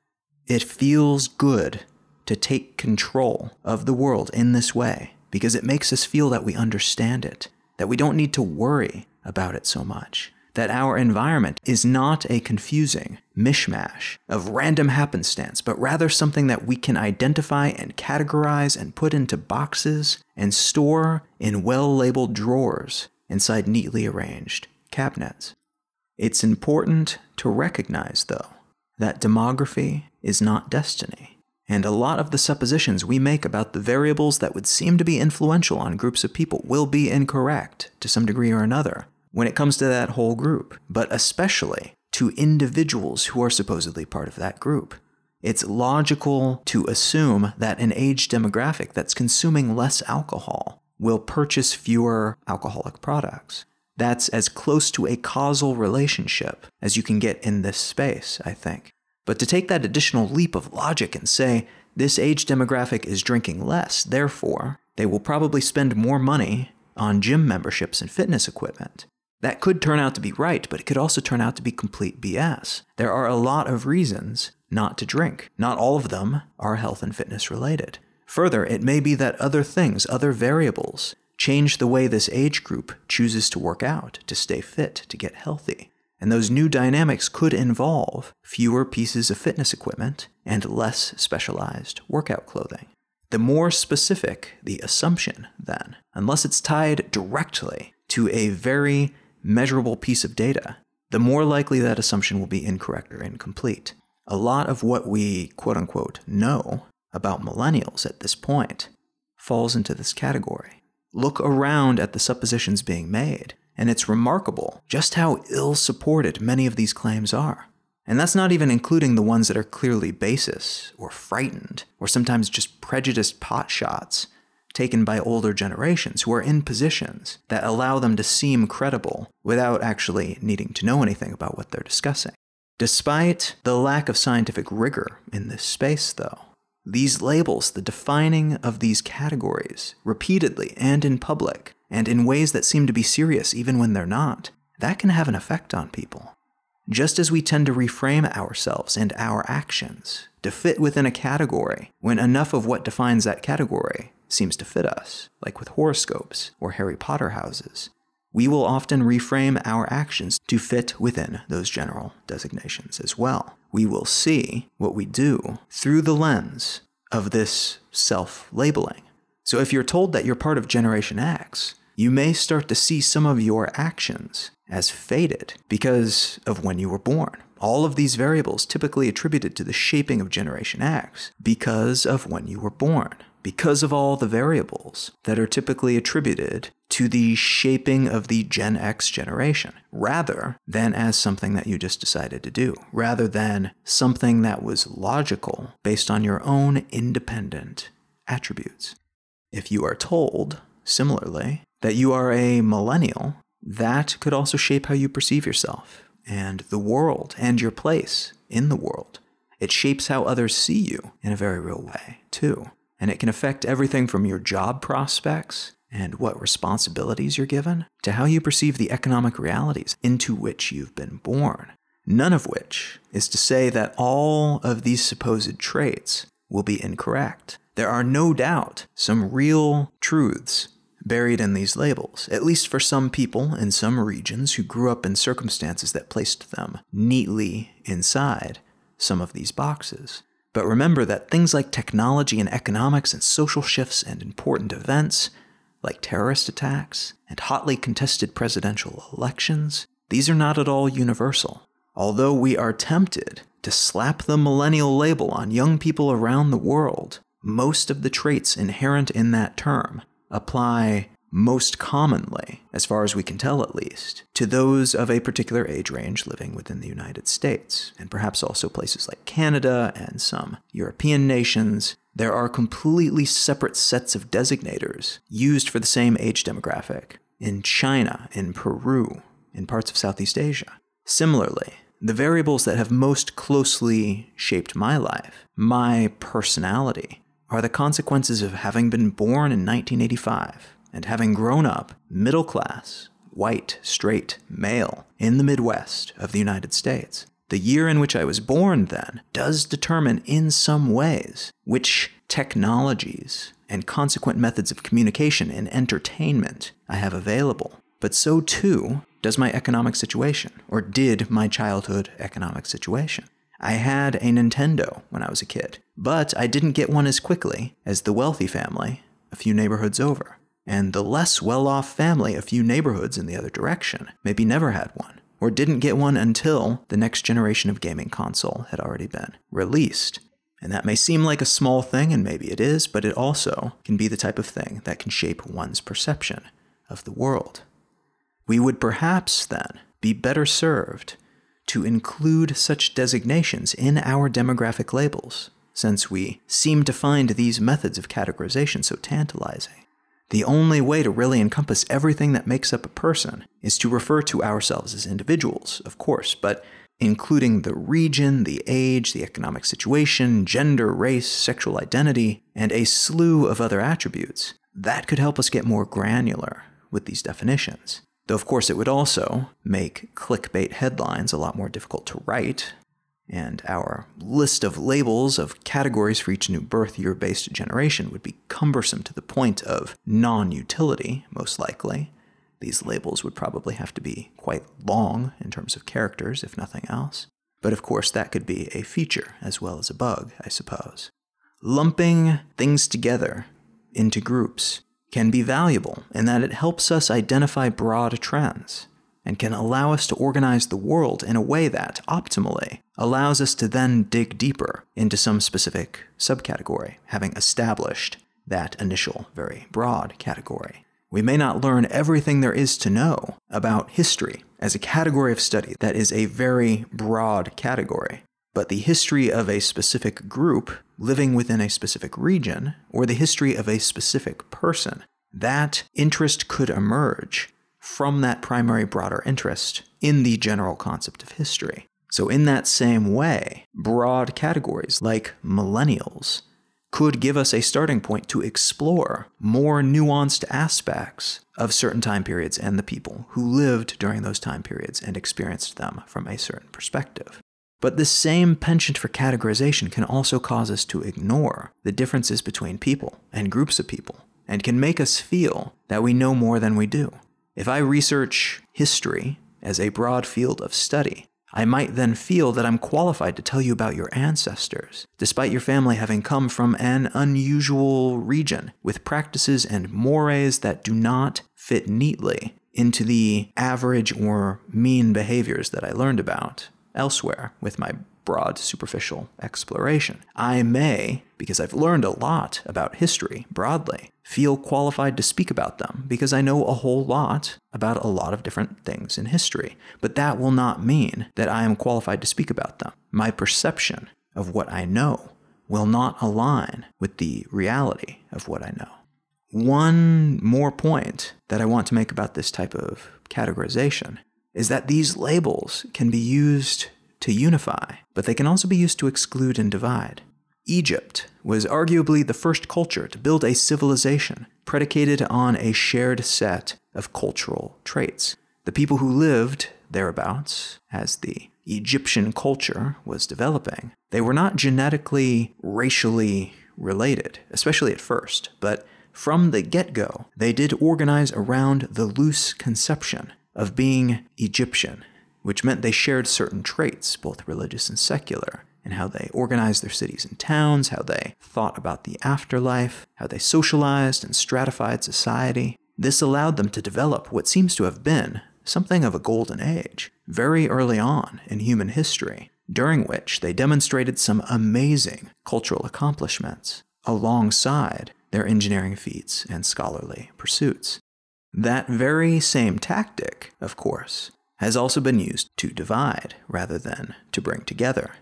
It feels good to take control of the world in this way, because it makes us feel that we understand it, that we don't need to worry about it so much, that our environment is not a confusing mishmash of random happenstance, but rather something that we can identify and categorize and put into boxes and store in well-labeled drawers inside neatly arranged cabinets. It's important to recognize, though, that demography is not destiny, and a lot of the suppositions we make about the variables that would seem to be influential on groups of people will be incorrect to some degree or another when it comes to that whole group, but especially to individuals who are supposedly part of that group. It's logical to assume that an age demographic that's consuming less alcohol will purchase fewer alcoholic products. That's as close to a causal relationship as you can get in this space, I think. But to take that additional leap of logic and say, this age demographic is drinking less, therefore, they will probably spend more money on gym memberships and fitness equipment. That could turn out to be right, but it could also turn out to be complete BS. There are a lot of reasons not to drink. Not all of them are health and fitness related. Further, it may be that other things, other variables, change the way this age group chooses to work out, to stay fit, to get healthy. And those new dynamics could involve fewer pieces of fitness equipment and less specialized workout clothing. The more specific the assumption, then, unless it's tied directly to a very measurable piece of data, the more likely that assumption will be incorrect or incomplete. A lot of what we quote-unquote know about millennials at this point falls into this category. Look around at the suppositions being made, and it's remarkable just how ill-supported many of these claims are. And that's not even including the ones that are clearly baseless, or frightened, or sometimes just prejudiced potshots taken by older generations who are in positions that allow them to seem credible without actually needing to know anything about what they're discussing. Despite the lack of scientific rigor in this space, though, these labels, the defining of these categories, repeatedly and in public, and in ways that seem to be serious even when they're not, that can have an effect on people. Just as we tend to reframe ourselves and our actions to fit within a category when enough of what defines that category seems to fit us, like with horoscopes or Harry Potter houses, we will often reframe our actions to fit within those general designations as well. We will see what we do through the lens of this self-labeling. So if you're told that you're part of Generation X, you may start to see some of your actions as fated because of when you were born. All of these variables typically attributed to the shaping of Generation X because of when you were born, because of all the variables that are typically attributed to the shaping of the Gen X generation, rather than as something that you just decided to do, rather than something that was logical based on your own independent attributes. If you are told, similarly, that you are a millennial, that could also shape how you perceive yourself and the world and your place in the world. It shapes how others see you in a very real way, too. And it can affect everything from your job prospects and what responsibilities you're given to how you perceive the economic realities into which you've been born. None of which is to say that all of these supposed traits will be incorrect. There are no doubt some real truths buried in these labels, at least for some people in some regions who grew up in circumstances that placed them neatly inside some of these boxes. But remember that things like technology and economics and social shifts and important events, like terrorist attacks and hotly contested presidential elections, these are not at all universal. Although we are tempted to slap the millennial label on young people around the world, most of the traits inherent in that term apply most commonly, as far as we can tell at least, to those of a particular age range living within the United States, and perhaps also places like Canada and some European nations. There are completely separate sets of designators used for the same age demographic in China, in Peru, in parts of Southeast Asia. Similarly, the variables that have most closely shaped my life, my personality, are the consequences of having been born in 1985 and having grown up middle class, white, straight, male in the Midwest of the United States. The year in which I was born, then, does determine in some ways which technologies and consequent methods of communication and entertainment I have available. But so too does my economic situation, or did my childhood economic situation. I had a Nintendo when I was a kid, but I didn't get one as quickly as the wealthy family a few neighborhoods over, and the less well-off family a few neighborhoods in the other direction maybe never had one, or didn't get one until the next generation of gaming console had already been released. And that may seem like a small thing, and maybe it is, but it also can be the type of thing that can shape one's perception of the world. We would perhaps, then, be better served to include such designations in our demographic labels, since we seem to find these methods of categorization so tantalizing. The only way to really encompass everything that makes up a person is to refer to ourselves as individuals, of course, but including the region, the age, the economic situation, gender, race, sexual identity, and a slew of other attributes. That could help us get more granular with these definitions. Though, of course, it would also make clickbait headlines a lot more difficult to write, and our list of labels of categories for each new birth year-based generation would be cumbersome to the point of non-utility, most likely. These labels would probably have to be quite long in terms of characters, if nothing else. But of course, that could be a feature as well as a bug, I suppose. Lumping things together into groups can be valuable in that it helps us identify broad trends and can allow us to organize the world in a way that, optimally, allows us to then dig deeper into some specific subcategory, having established that initial, very broad category. We may not learn everything there is to know about history as a category of study that is a very broad category, but the history of a specific group living within a specific region, or the history of a specific person. That interest could emerge from that primary broader interest in the general concept of history. So in that same way, broad categories like millennials could give us a starting point to explore more nuanced aspects of certain time periods and the people who lived during those time periods and experienced them from a certain perspective. But this same penchant for categorization can also cause us to ignore the differences between people and groups of people, and can make us feel that we know more than we do. If I research history as a broad field of study, I might then feel that I'm qualified to tell you about your ancestors, despite your family having come from an unusual region with practices and mores that do not fit neatly into the average or mean behaviors that I learned about elsewhere with my broad, superficial exploration. I may, because I've learned a lot about history broadly, feel qualified to speak about them because I know a whole lot about a lot of different things in history. But that will not mean that I am qualified to speak about them. My perception of what I know will not align with the reality of what I know. One more point that I want to make about this type of categorization is that these labels can be used to unify, but they can also be used to exclude and divide. Egypt was arguably the first culture to build a civilization predicated on a shared set of cultural traits. The people who lived thereabouts, as the Egyptian culture was developing, they were not genetically, racially related, especially at first, but from the get-go, they did organize around the loose conception of being Egyptian, which meant they shared certain traits, both religious and secular, in how they organized their cities and towns, how they thought about the afterlife, how they socialized and stratified society. This allowed them to develop what seems to have been something of a golden age, very early on in human history, during which they demonstrated some amazing cultural accomplishments, alongside their engineering feats and scholarly pursuits. That very same tactic, of course, has also been used to divide rather than to bring together.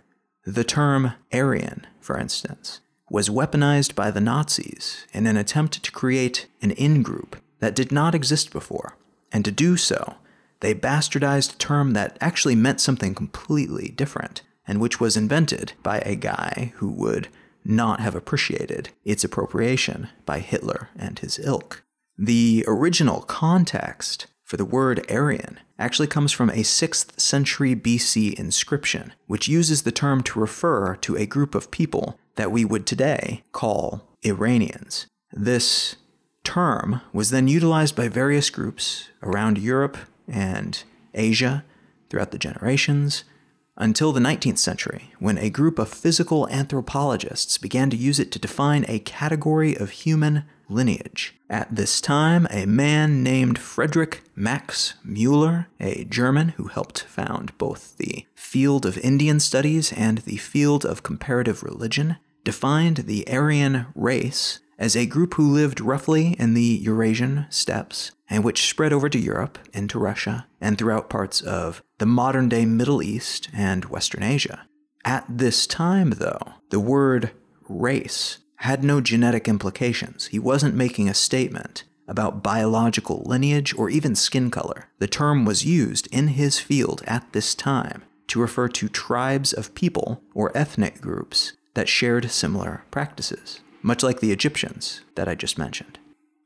The term Aryan, for instance, was weaponized by the Nazis in an attempt to create an in-group that did not exist before, and to do so, they bastardized a term that actually meant something completely different, and which was invented by a guy who would not have appreciated its appropriation by Hitler and his ilk. The original context for the word Aryan actually comes from a 6th century BC inscription, which uses the term to refer to a group of people that we would today call Iranians. This term was then utilized by various groups around Europe and Asia throughout the generations, until the 19th century, when a group of physical anthropologists began to use it to define a category of human lineage. At this time, a man named Friedrich Max Müller, a German who helped found both the field of Indian studies and the field of comparative religion, defined the Aryan race as a group who lived roughly in the Eurasian steppes, and which spread over to Europe, into Russia, and throughout parts of the modern-day Middle East and Western Asia. At this time, though, the word race had no genetic implications. He wasn't making a statement about biological lineage or even skin color. The term was used in his field at this time to refer to tribes of people or ethnic groups that shared similar practices, much like the Egyptians that I just mentioned.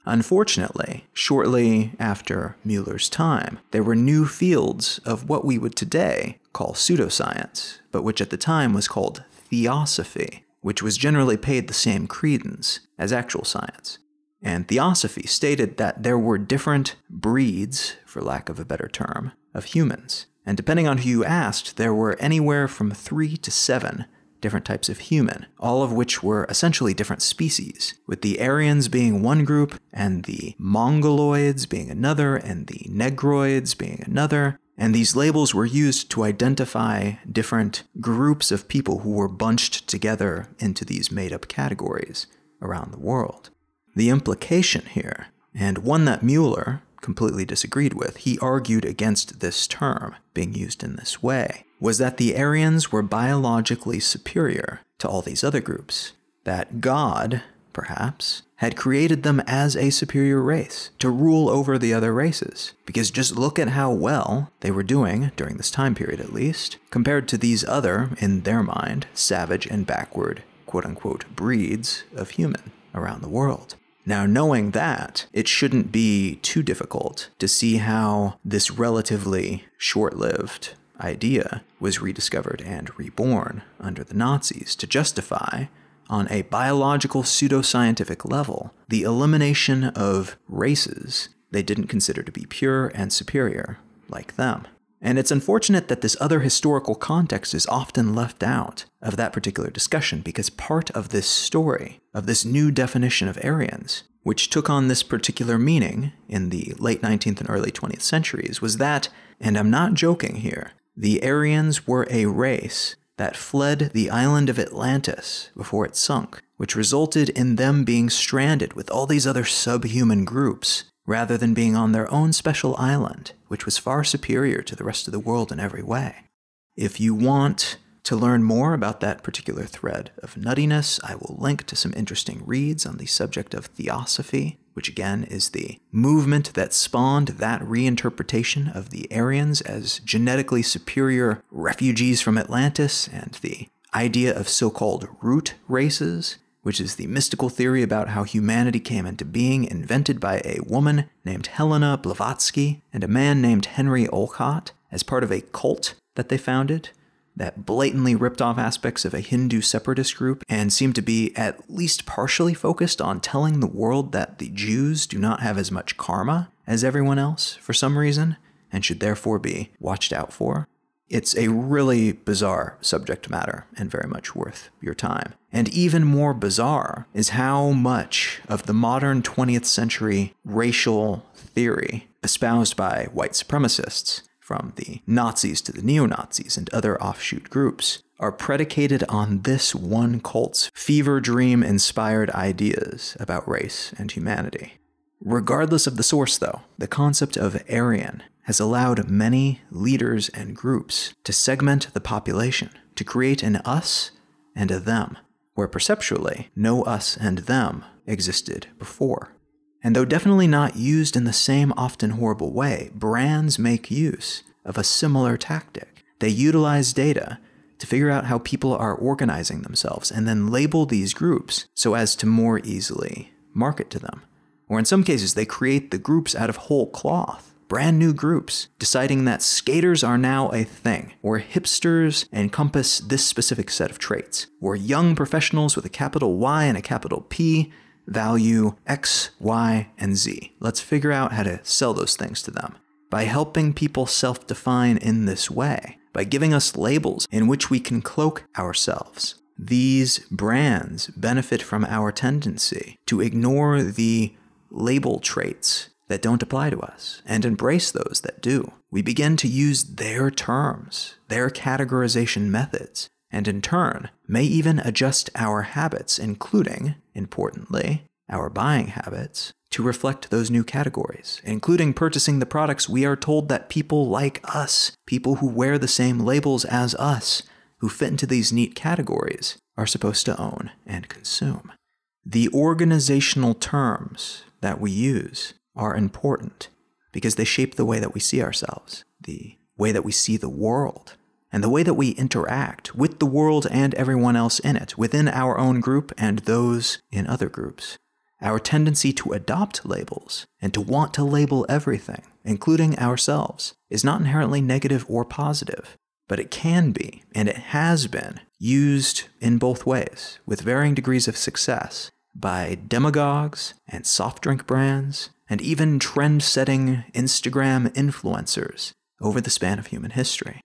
Unfortunately, shortly after Müller's time, there were new fields of what we would today call pseudoscience, but which at the time was called Theosophy, which was generally paid the same credence as actual science. And Theosophy stated that there were different breeds, for lack of a better term, of humans. And depending on who you asked, there were anywhere from 3 to 7 different types of human, all of which were essentially different species, with the Aryans being one group, and the Mongoloids being another, and the Negroids being another. And these labels were used to identify different groups of people who were bunched together into these made-up categories around the world. The implication here, and one that Müller completely disagreed with, he argued against this term being used in this way, was that the Aryans were biologically superior to all these other groups, that God, perhaps, had created them as a superior race to rule over the other races, because just look at how well they were doing, during this time period at least, compared to these other, in their mind, savage and backward, quote-unquote, breeds of human around the world. Now, knowing that, it shouldn't be too difficult to see how this relatively short-lived idea was rediscovered and reborn under the Nazis to justify, on a biological pseudoscientific level, the elimination of races they didn't consider to be pure and superior like them. And it's unfortunate that this other historical context is often left out of that particular discussion, because part of this story, of this new definition of Aryans, which took on this particular meaning in the late 19th and early 20th centuries, was that, and I'm not joking here, the Aryans were a race that fled the island of Atlantis before it sunk, which resulted in them being stranded with all these other subhuman groups, rather than being on their own special island, which was far superior to the rest of the world in every way. If you want to learn more about that particular thread of nuttiness, I will link to some interesting reads on the subject of Theosophy, which again is the movement that spawned that reinterpretation of the Aryans as genetically superior refugees from Atlantis, and the idea of so-called root races, which is the mystical theory about how humanity came into being, invented by a woman named Helena Blavatsky and a man named Henry Olcott as part of a cult that they founded that blatantly ripped off aspects of a Hindu separatist group and seemed to be at least partially focused on telling the world that the Jews do not have as much karma as everyone else for some reason and should therefore be watched out for. It's a really bizarre subject matter and very much worth your time. And even more bizarre is how much of the modern 20th century racial theory espoused by white supremacists, from the Nazis to the neo-Nazis and other offshoot groups, are predicated on this one cult's fever dream-inspired ideas about race and humanity. Regardless of the source, though, the concept of Aryan has allowed many leaders and groups to segment the population, to create an us and a them, where perceptually no us and them existed before. And though definitely not used in the same often horrible way, brands make use of a similar tactic. They utilize data to figure out how people are organizing themselves and then label these groups so as to more easily market to them. Or in some cases, they create the groups out of whole cloth, brand new groups, deciding that skaters are now a thing, or hipsters encompass this specific set of traits, or young professionals with a capital Y and a capital P value X, Y, and Z. Let's figure out how to sell those things to them. By helping people self-define in this way, by giving us labels in which we can cloak ourselves, these brands benefit from our tendency to ignore the label traits that don't apply to us and embrace those that do. We begin to use their terms, their categorization methods, and in turn may even adjust our habits, including, importantly, our buying habits, to reflect those new categories, including purchasing the products we are told that people like us, people who wear the same labels as us, who fit into these neat categories, are supposed to own and consume. The organizational terms that we use are important because they shape the way that we see ourselves, the way that we see the world, and the way that we interact with the world and everyone else in it, within our own group and those in other groups. Our tendency to adopt labels and to want to label everything, including ourselves, is not inherently negative or positive, but it can be, and it has been, used in both ways, with varying degrees of success, by demagogues and soft drink brands, and even trend-setting Instagram influencers over the span of human history.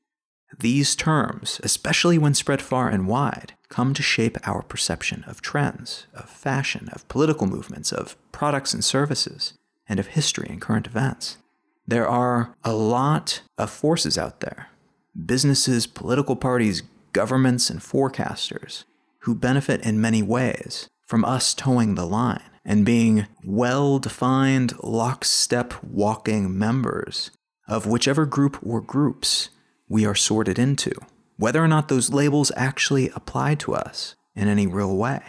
These terms, especially when spread far and wide, come to shape our perception of trends, of fashion, of political movements, of products and services, and of history and current events. There are a lot of forces out there, businesses, political parties, governments, and forecasters, who benefit in many ways from us towing the line and being well-defined, lockstep walking members of whichever group or groups we are sorted into, whether or not those labels actually apply to us in any real way.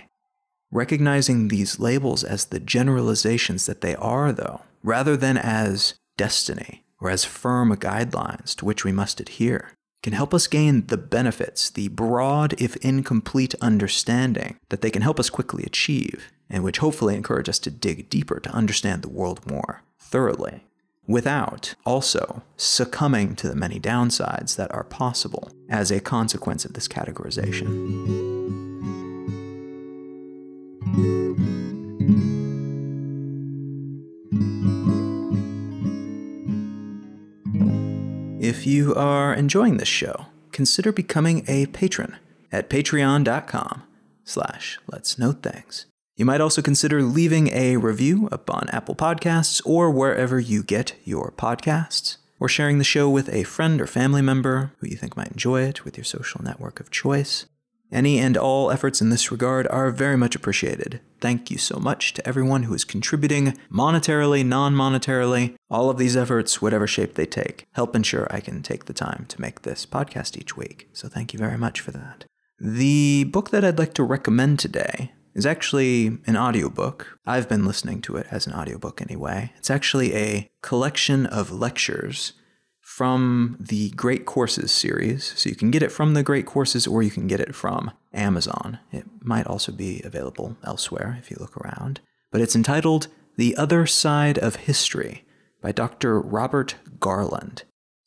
Recognizing these labels as the generalizations that they are, though, rather than as destiny or as firm guidelines to which we must adhere, can help us gain the benefits, the broad if incomplete understanding that they can help us quickly achieve, and which hopefully encourage us to dig deeper to understand the world more thoroughly, without also succumbing to the many downsides that are possible as a consequence of this categorization. If you are enjoying this show, consider becoming a patron at patreon.com/letsknowthings. You might also consider leaving a review up on Apple Podcasts or wherever you get your podcasts, or sharing the show with a friend or family member who you think might enjoy it with your social network of choice. Any and all efforts in this regard are very much appreciated. Thank you so much to everyone who is contributing monetarily, non-monetarily. All of these efforts, whatever shape they take, help ensure I can take the time to make this podcast each week. So thank you very much for that. The book that I'd like to recommend today is actually an audiobook. I've been listening to it as an audiobook anyway. It's actually a collection of lectures from the Great Courses series. So you can get it from the Great Courses or you can get it from Amazon. It might also be available elsewhere if you look around. But it's entitled The Other Side of History by Dr. Robert Garland.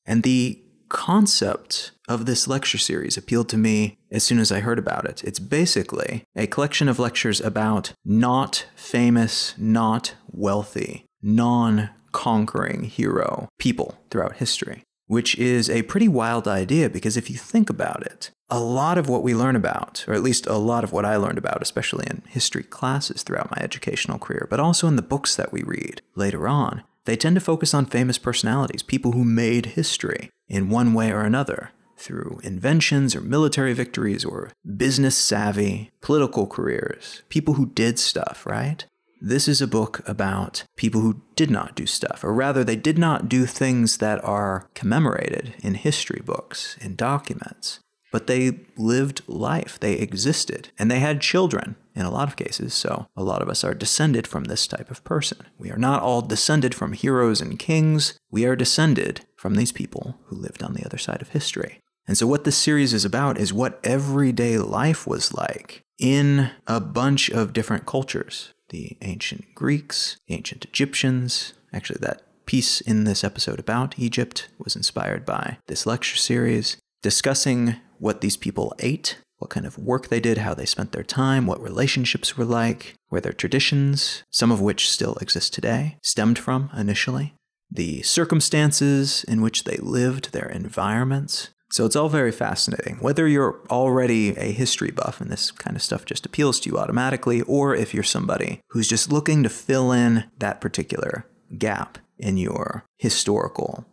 And the concept of this lecture series appealed to me as soon as I heard about it. It's basically a collection of lectures about not famous, not wealthy, non-conquering hero people throughout history, which is a pretty wild idea because if you think about it, a lot of what we learn about, or at least a lot of what I learned about, especially in history classes throughout my educational career, but also in the books that we read later on, they tend to focus on famous personalities, people who made history in one way or another, through inventions or military victories or business savvy, political careers, people who did stuff, right? This is a book about people who did not do stuff, or rather they did not do things that are commemorated in history books, in documents, but they lived life, they existed, and they had children in a lot of cases, so a lot of us are descended from this type of person. We are not all descended from heroes and kings, we are descended from these people who lived on the other side of history. And so what this series is about is what everyday life was like in a bunch of different cultures. The ancient Greeks, the ancient Egyptians. Actually, that piece in this episode about Egypt was inspired by this lecture series, discussing what these people ate, what kind of work they did, how they spent their time, what relationships were like, where their traditions, some of which still exist today, stemmed from initially, the circumstances in which they lived, their environments. So it's all very fascinating. Whether you're already a history buff and this kind of stuff just appeals to you automatically, or if you're somebody who's just looking to fill in that particular gap in your historical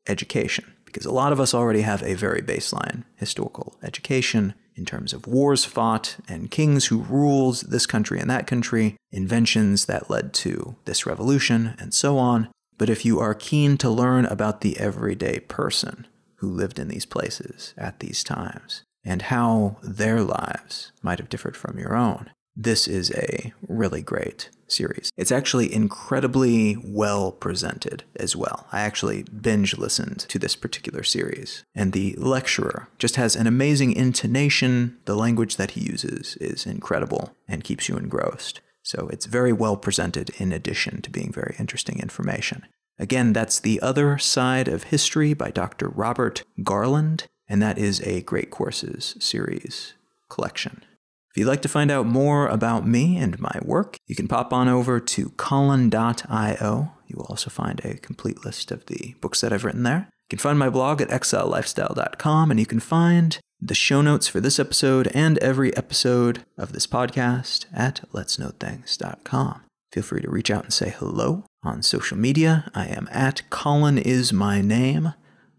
education. Because a lot of us already have a very baseline historical education in terms of wars fought and kings who ruled this country and that country, inventions that led to this revolution, and so on. But if you are keen to learn about the everyday person who lived in these places at these times, and how their lives might have differed from your own, this is a really great series. It's actually incredibly well presented as well. I actually binge listened to this particular series, and the lecturer just has an amazing intonation. The language that he uses is incredible and keeps you engrossed. So it's very well presented in addition to being very interesting information. Again, that's The Other Side of History by Dr. Robert Garland, and that is a Great Courses series collection. If you'd like to find out more about me and my work, you can pop on over to colin.io. You will also find a complete list of the books that I've written there. You can find my blog at exilelifestyle.com, and you can find the show notes for this episode and every episode of this podcast at letsknowthings.com. Feel free to reach out and say hello on social media. I am at Colin is my name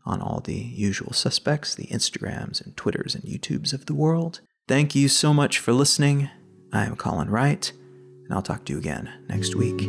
on all the usual suspects, the Instagrams and Twitters and YouTubes of the world. Thank you so much for listening. I am Colin Wright, and I'll talk to you again next week.